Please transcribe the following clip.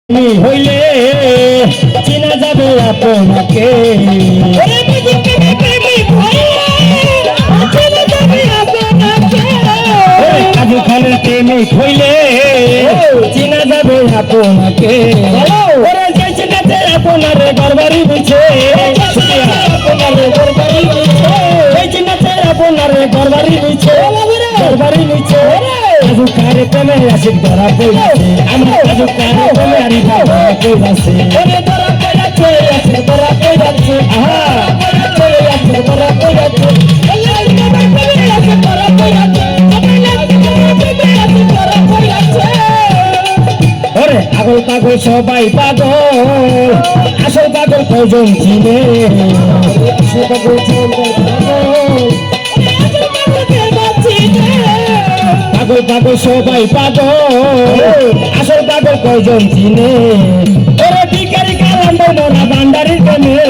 হইলে চিনা যাবে আপনাকে কাজু খানের প্রেমিক হইলে চিনা যাবে আপনাকে আপনার গরবারি বুঝে আপনার গরবারি আপনার গরবারি বুঝে গরবারি বুঝে কাজু খারে প্রেমে আশিক ধরা পড়েছে আমার কাজু খারে প্রেমে আরি ধরা পড়েছে ধরা পড়েছে ধরা পড়েছে আহা ধরা পড়েছে পাগল পাগল সবাই পাগল আসল পাগল কজন চিনে পাগল পাগল সবাই পাগল আসল পাগল কজন চিনে ওরে ভিখারি কালাম মোরা ভান্ডারির প্রেমে